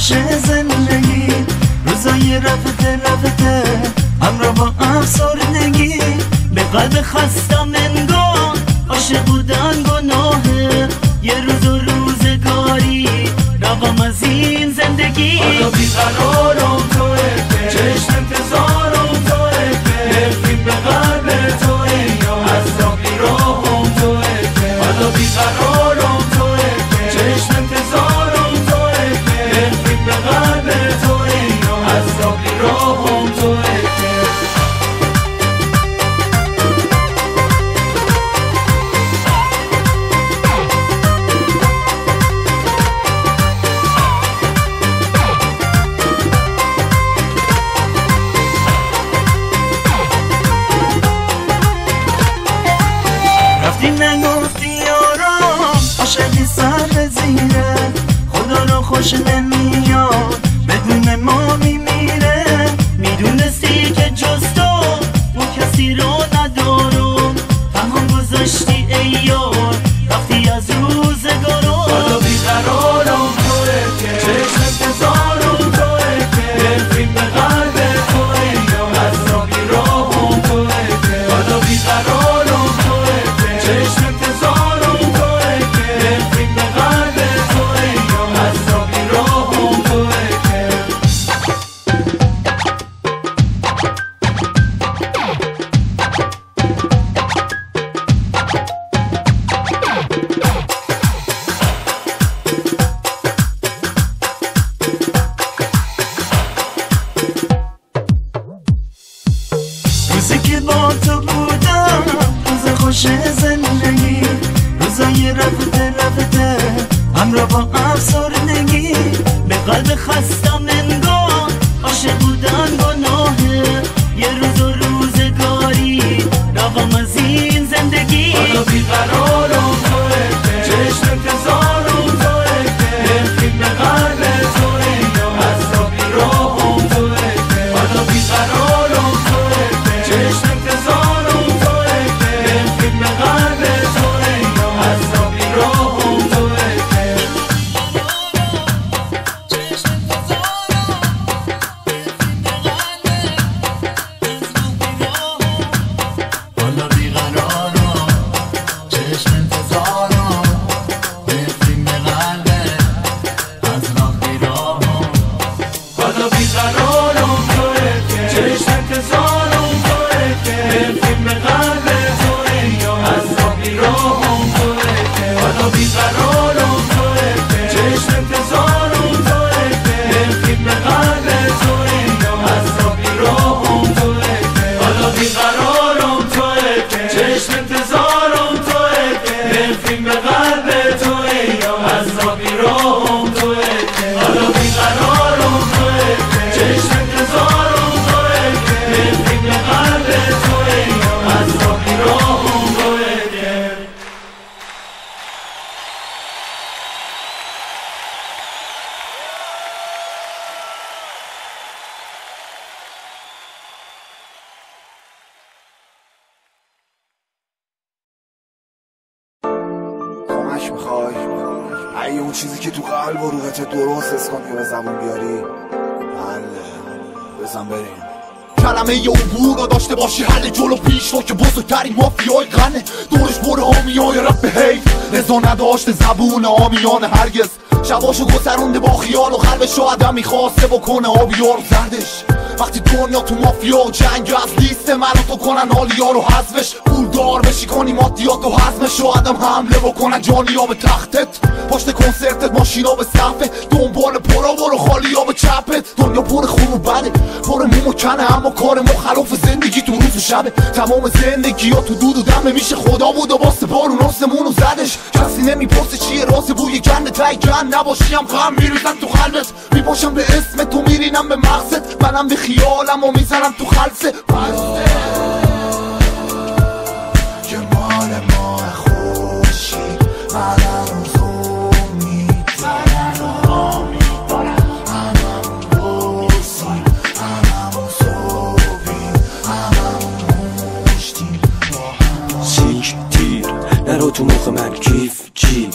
خوش زندگی، روزای رفته همراه با افسردگی، به قلب خستم انگار عاشق بودن گناهه، یه روز و روزگاری روام از این زندگی. حالا بیقرارم توه که چشم انتظارم توه که نفرین به قلب توه یا از راه بیراهم توه که حالا بیقرارم توه که چشم انتظارم توه که نفرین به قلب توه یا از راه بیراهم توه که نگفتی یارم عاشقی سر به زیره، خدا رو خوش نمیاد بدون ما میمیره، میدونستی که جز تو اون کسی رو ندارم، تمام گذاشتی ای یار وقتی از روزگارم. حالا بیقرارم توه که چشم انتظارم توه که نفرین به قلب توه یا از راه بیراهم توه که حالا بیقرارم توه که چشم انتظارم توه که نفرین به قلب توه یا از راه بیراهم توه که روزی که با تو بودم روز خوش زندگی، روزای رفته همراه با افسردگی، به قلب خستم انگار عاشق بودن گناهه، یه روز و روزگاری روام از این زندگی. حالا بیقرارم توه که چشم انتظارم توه که نفرین به قلب توه یا از راه بیراهم توه که حالا بیقرارم توه که چشم انتظارم توه که نفرین به قلب توه یا از راه بیراهم توه که حالا بیقرارم چشم انتظارم نفرین به قلب از راه بیراهم حالا بیقرارم توه که چشم انتظارم توه که نفرین به قلب توه یا از راه بیراهم توه که حالا بیقرارم توه که چشم انتظارم توه که نفرین به قلب توه یا از راه بیراهم توه که حالا بیقرارم توه که چشم انتظارم توه که نفرین به قلب توه یا از راه بیراهم توه که حالا بیقرارم توه که چشم انتظارم توه که نفرین به قلب توه یا از راه بیراهم توه که کمک میخوای اگه اون چیزی که تو قلب و روحت درست حس کنی و به زبون بیاری حله بزن بریم. کلمه یه عبور رو داشته باشی حل جلو پیش رو که بزرگترین مافیای غنه، دورش بره آمیای رفت به حیف، رضا نداشته زبون آمیان هرگز، شباشو گذرونده با خیال و قلبش رو آدم میخواسته بکنه آبیار و زردش. وقتی دنیا تو مافیا و جنگ از لیست من تو کنن حالیا رو حذفش، پولدار بشی کنی مادیات و حزمش و آدم حمله بکنن جانیا به تختت، پشت کنسرتت ماشینا به صفه، دنبال پرا برو خالیا به چپت. دنیا پر خون و بده پر موم و کنه، اما کار مخالف زندگی تو روز و شبه. تمام زندگی ها تو دود و دمه، میشه خدا بود و واسه بارون آسمون و زدش. کسی نمیپرسه چیه راز بوی گنده، تای گند نباشی هم غم میریزن تو قلبت. میپاشم به اسم تو میرینم به مقصد، منم به خیالم و میزنم تو خلصه. که مال ما خوشی منم تو مخ من کیف جیب،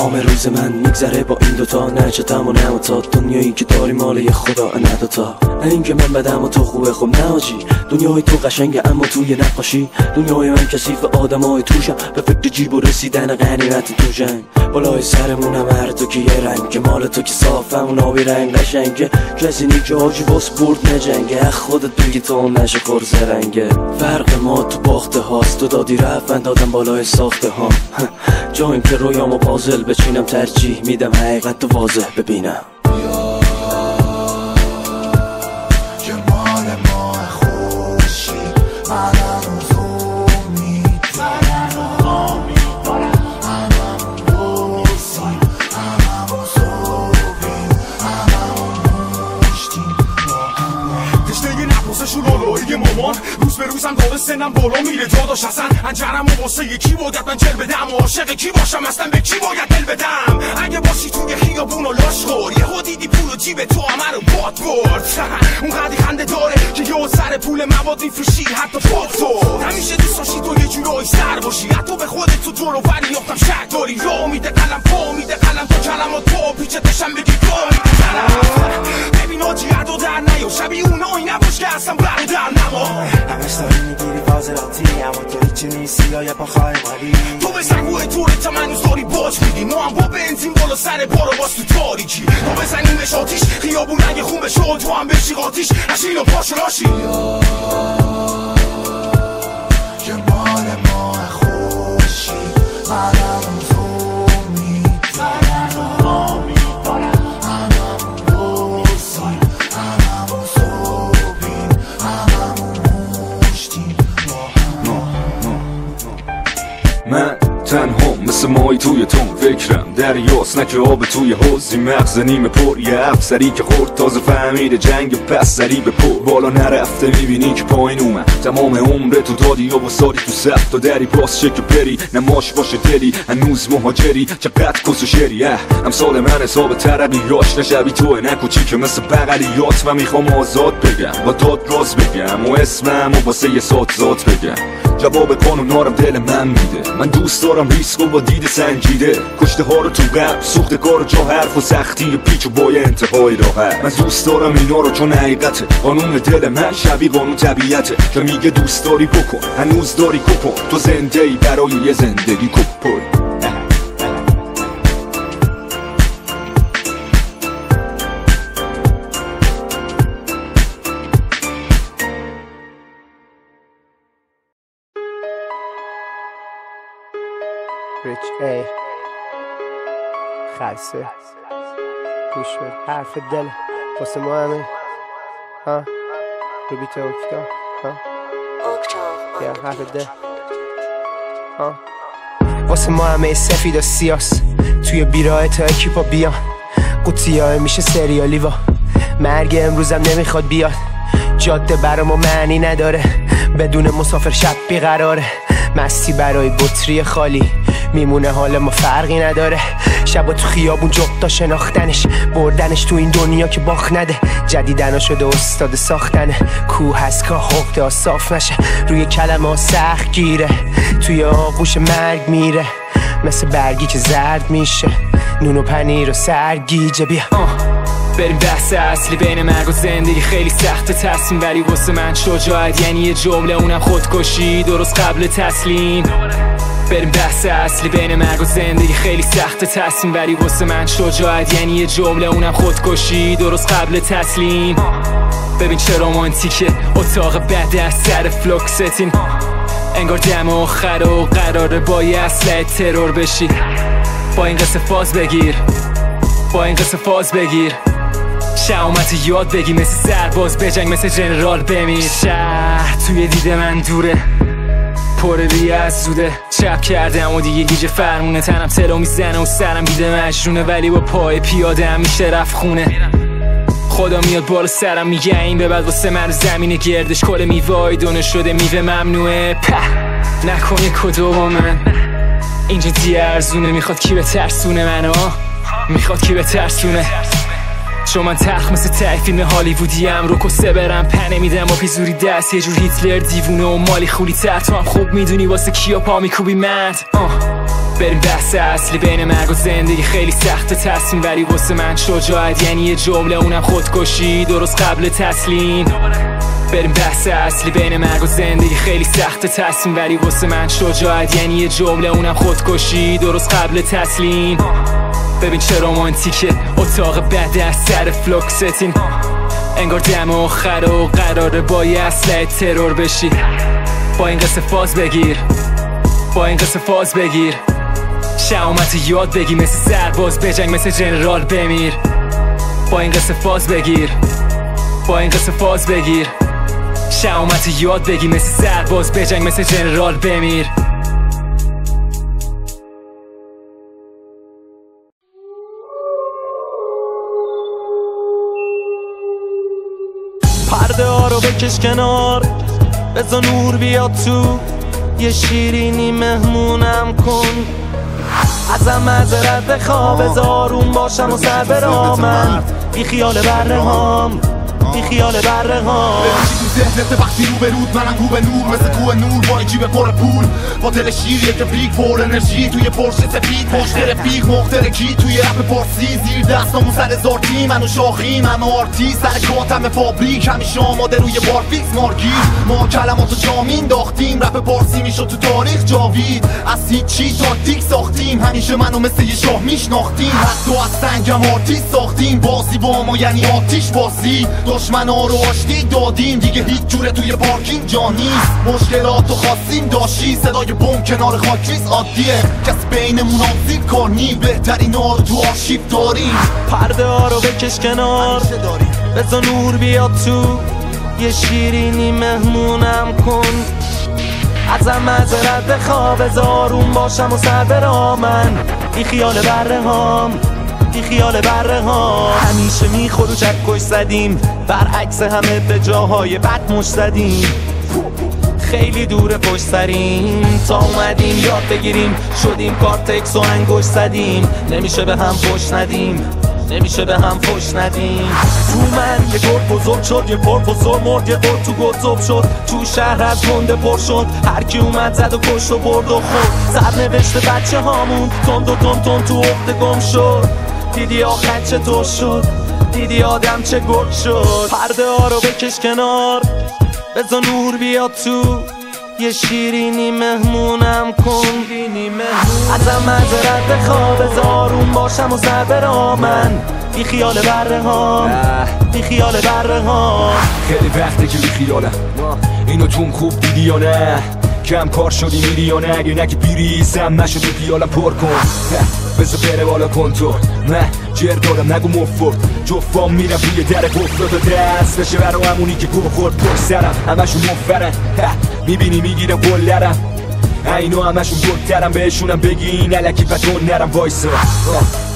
تمام روز من میگذره با این دوتا، نه چتم و نه متاد. دنیایی که داری مال یه خدا نه دوتا. نه این که من بدم و تو خوبه، خب نه آجی. دنیای تو قشنگه اما توی نقاشی. دنیای من کثیف آدمای توشم، به فکر جیب و رسیدن غنیمت تو جنگ. بالای سرمونم هر تو که یه رنگ، مال تو که صافم و نابی رنگ قشنگه. کسی نی که آجی باس برد نجنگه، خودت بگی تو نشه خورز رنگه. فرق ما تو باخته هاست، تو دادی رفت دادم بالای ساخته ها. جایم که رویامو پازل بچینم، ترجیح میدم حقیقت تو واضح ببینم. مامان روز به روزم داره سنم بالا میره، داداش اصلا انجرم و واسه یکی باید من جل بدم، و عاشق کی باشم اصلا به کی باید دل بدم. اگه باشی توی خیابون و لاش خور، یهو دیدی پول و جیب تو همه رو باد برد. اونقدی خنده داره که یهو سر پول مواد میفروشی حتی پاتو. همیشه دوست داشتی تو یه جورایی سر باشی، حتی به خودت تو دور و بر یافتم شک داری. یا میده قلم پا میده قلم تو کلمات تو پیچتشم بگی پا میده قلم. ببین آجی عدو در نیا، شبیه اونایی نباش که اصلا برادر نما. همش داری میگیری فاضلاتی، اما تو هیچی نیستی یا یه پا خواهی مالی. تو به سنگوه تورت هم هنوز داری باج میدی، ما هم با بنزین بالا سر بارو باز تو تاریکی. تو بزنیمش آتیش خیابون رنگ خون بشه و تو هم بشی قاتیش، نشین و پاشو راشی. که مال ما خوشی منم تو میدارم و میدارم، هممون بسیم هممون صبحیم هممون مشتیم با هم. من تنها مثل مایی توی تون، فکرم دریاست نه که آب توی حوضی. مغز نیمه پر یه افسری که خورد تازه فهمیده جنگ پس سری به پر. بالا نرفته میبینی که پایین اومد، تمام عمر تو دادی یا واسادی تو صف تا دری باز شه که بری. نماش باشه دلی هنوز مهاجری، چقدر کس و شری. امثال من حساب ترقیاش نشبی توه، نه کوچیکه مثل بغلیات. من میخوام آزاد بگم و داد راز بگم و اسمم و واسه یه سات ذات بگم. جواب قانونارم دل من میده، من دوست دارم ریسک و با دید سنجیده. کشته ها رو تو قلب سوخته کار جا حرف و سختی پیچ و بای انتهای راحت. من دوست دارم اینا رو چون حقیقته، قانون دل من شبیه قانون طبیعته که میگه دوست داری بکن هنوز داری کپون. تو زنده ای برای یه زندگی کپون. Rich A خلصه گوش بد حرف دل واسه ما همه ها رو بیت اکتا ها یا حرف دل ها واسه ما همه سفید و سیاس توی بیراه تا اکیپا بیان قوطیای میشه سریالی و مرگ امروزم نمیخواد بیاد. جاده برا ما معنی نداره، بدون مسافر شب بیقراره. مستی برای بطری خالی میمونه، حال ما فرقی نداره. شبا تو خیابون جغدا شناختنش، بردنش تو این دنیا که باخت نده. جدیدنا شده استاد ساختنه، کوه هست که حقده صاف نشه. روی کلمه ها سخت گیره، توی آغوش مرگ میره. مثل برگی که زرد میشه، نون و پنیر و سرگیجه. بیا بریم بحث اصلی بین مرگ و زندگی. خیلی سخت تصمیم ولی واسه من شجاعت یعنی یه جمله، اونم خودکشی درست قبل تسلیم. بریم بحث اصلی بین مرگ و زندگی. خیلی سخت تصمیم ولی واسه من شجاعت یعنی یه جمله، اونم خودکشی درست قبل تسلیم. ببین چه رومانتیکه اتاق بعد از سر فلوکستین، انگار دم آخر و قراره با یه اسلحه ترور بشی. با این قصه فاز بگیر، با این قصه فاز بگیر. شهامت یاد بگی مثل سرباز بجنگ، مثل جنرال بمیر. شهر توی دید من دوره، پر ریه از زوده. چپ کردم و دیگه گیج فرمونه، تنم تلو میزنه و سرم دیده مجنونه. ولی با پای پیاده هم میشه رفت خونه. خدا میاد بالا سرم میگه این به بعد واسه من زمین گردش کل میوای دونه شده میوه ممنوعه. نکنه کدو با من اینجا دی ارزونه. میخواد کی به ترسونه منو، میخواد کی به ترسونه. چون من تلخ مثل ته فیلم هالیوودی ام، رو کسه برم پنه میدم با پیزوری دست. یه جور هیتلر دیوونه و مالی خولی تر. تو هم خوب میدونی واسه کیا پا میکوبی مرد. بریم بحث اصلی بین مرگ و زندگی خیلی سخت تصمیم، ولی واسه من شجاعت یعنی یه جمله اونم خودکشی درست قبل تسلیم. بریم بحث اصلی بین مرگ و زندگی خیلی سخت تصمیم، ولی واسه من شجاعت یعنی یه جمله اونم خودکشی درست قبل تسلیم. ببین چه رومانتیکه اتاق بعد از سر فلوکستین، انگار دم آخر و قراره با یه اسلحه ترور بشی. با این قصه فاز بگیر، با این قصه فاز بگیر، شهامت یاد بگی مثل سرباز بجنگ مثل جنرال بمیر. با این قصه فاز بگیر، با این قصه فاز بگیر، شهامت یاد بگی مثل سرباز بجنگ مثل جنرال بمیر. پرده ها رو بکش کنار، بذار نور بیاد تو، یه شیرینی مهمونم کن. ازم معذرت بخوا، بذار آروم باشم و سر برامن. بی خیال بره هام، بی خیال بره هام. ذهنت وقتی رو به رود، منم رو به نور مثل کوه نور با این جیب پر پول، با دل شیر یک فریک پر انرژی توی پرش سفید، پشت رفیق مخترکی توی رپ پارسی، زیر دستامون سر زارتی منو شاخی منو آرتی، سر کاتم فابریک همیشه آماده روی بار فیکس مارگیر. ما کلماتو جا مینداختیم، رپ پارسی میشد تو تاریخ جاوید، از هیچی تاکتیک ساختیم، همیشه منو مثل یه شاه میشناختیم، حتی از سنگم آرتیست ساختیم، بازی با ما یعنی آتیش بازی، دشمنا رو آشتی دادیم، دیگه هیچ جوره توی پارکینگ جا نیست، مشکلاتو خواستیم داشتی، صدای بم کنار خاکریز عادیه، کس بینمون آزید کار نی، بهترین ها رو تو آرشیو داریم. پرده ها رو بکش کنار، بذار نور بیاد تو، یه شیرینی مهمونم کن. ازم معذرت بخوا، بذار آروم باشم و سر برامن. بی خیال بره هام، بی خیال بره ها. همیشه میخور و چکش زدیم، برعکس همه به جاهای بد مش زدیم. خیلی دور پشت سریم تا اومدیم یاد بگیریم، شدیم کارتکس و انگوش زدیم. نمیشه به هم فش ندیم، نمیشه به هم فش ندیم. تو من یه گرد بزرگ شد، یه پروفسور مرد، یه قرد تو گذب شد، تو شهر از گنده پر شد، هر کی اومد زد و کشت و برد و خورد. سرنوشت بچه هامون تند و تند تند تو عقده گم شد. دیدی آخر چطور شد، دیدی آدم چه گرد شد. پرده ها رو بکش کنار، بذار نور بیاد تو، یه شیرینی مهمونم کن. ازم معذرت بخوا، بذار آروم باشم و سر برامن. بی خیال بره هام، بی خیال بره هام. خیلی وقته که بی خیالم، اینو تون خوب دیدی یا نه؟ کم کار شدی میری یا نه؟ اگه نگه بیریزم نشدی پیالم پر کن، بذار بره بالا کنتور. نه جر دارم نگو مفرد، جفام میرم روی در افتاد و دست بشه برا همونی که گوه خورد پر سرم. همشون مفرن میبینی میگیرم گلرم، اینو همشون گلترم، بهشونم بگین علکی پتون نرم وایسا.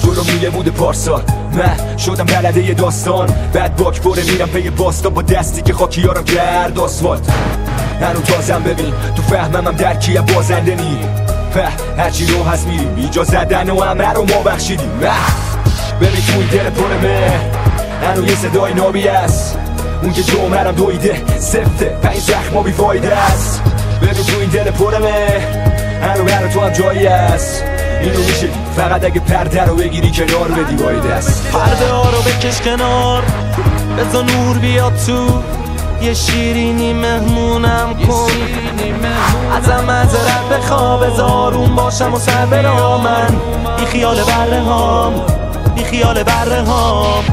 جلو میله بود پارسال، من شدم بلده یه داستان، بعد باک بره میرم پی باستا با دستی که خاکیارم کرد آسفالت. هنو تازم ببین تو فهمم درکی بازنده نی، هرچی رو هست میریم ایجا زدن و همه رو ما بخشیدیم. ببین تو این دل پر مهر هنو یه صدای نابی است، اون که جمعرم دویده سفته پنج زخما بی فایده است. ببین تو این دل پر مهر هنو برا تو هم جایی است، اینو میشه فقط اگه پرده رو بگیری کنار بدی باید است. پرده ها رو بکش کنار، بذار نور بیاد تو، یه شیرینی مهمونم کن. ازم معذرت بخوا، بذار آروم باشم و سر برامن. بی خیال بره هام، بی خیال بره هام.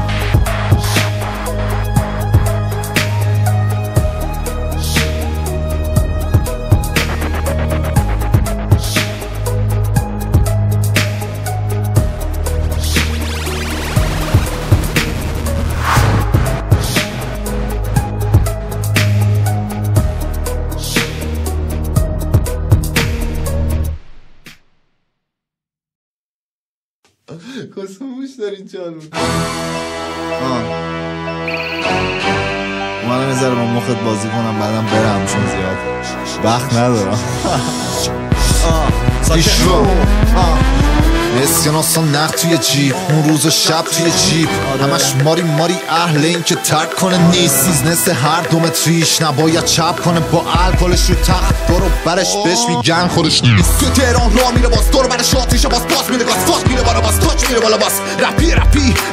کسموش دارین چالو منم یه ذره با مخت بازی کنم بعدم برم چون زیاد وقت ندارم. اسکناس و نخ توی جیب، اون روز و شب توی جیب، همش ماری اهل این که ترک کنه نیست. بیزنس هر 2 متریش نباید چپ کنه، با الکلش رو تخت دارو برش بهش میگن خودش نیست. تو تهران راه میره باز دور برش آتیشه باز میره گاز فاک میره بالا باز تاچ میره بالا باز رپی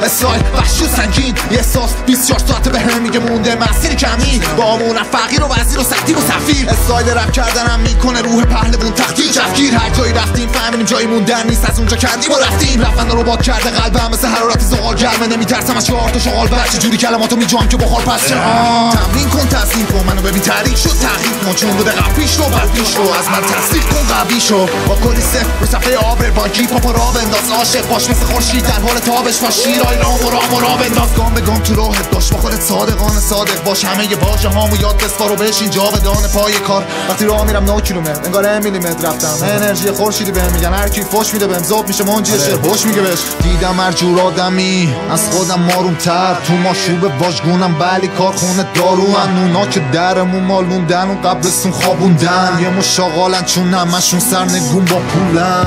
استایل وحشی و سنگین، یه احساس 24 ساعته به هم میگه مونده مسیری کمی، با همونم فقیر و وزیر و سختی و سفیر. استایل رپ کردنم میکنه روح پهلوون تختی جفگیر، هر جایی رفتیم فهمیدیم جایی موندن نیست، از اونجا کردیم و رفتیم. رفتن رو باد کرده قلبم مثل حرارت زغال گرمه، نمیترسم از 4 تا شغال بچه جوری کلماتو میجام که بخار پس تمرین کن تسلیم کن منو ببین تاریک شد تحقیق کن، چون بوده قبلیش رو بعدیش رو از من تصدیق کن قبلیشو با کلی صفر رو صفحه آبر بانکی پاپا را بنداز، عاشق باش مثل خورشید در حال تابش با شیرای رام و را بنداز، گام به گام تو راهت باش با خودت صادقانه صادق باش، همه ی واژه هامو یاد بسپار و بشین جاودانه پای کار. وقتی راه میرم 9 کیلومتر انگار میلیمتر رفتم، انرژی خورشیدی بهم میگن هر کی فوش میده بهم ذوب میشه منجی شعر هوش میگه بهش. دیدم هر جور آدمی از خودم مارومتر، تو ماشوب واژگونم ولی کارخونه دارو اونا که درمون مال موندن و قبلستون خوابوندن، یه مشاغالن چون همشون سرنگون با پولن.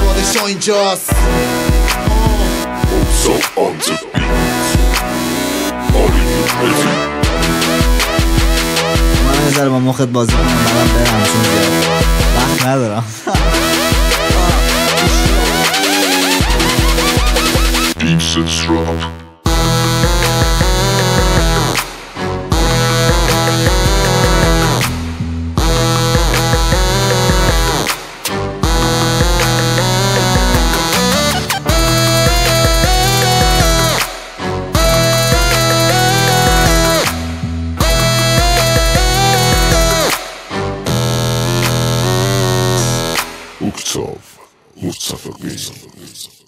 پادشاه اینجاست. من یه ذره با مخت بازی کنم برم چون زیاد وقت ندارم. Octave, Mustafagin.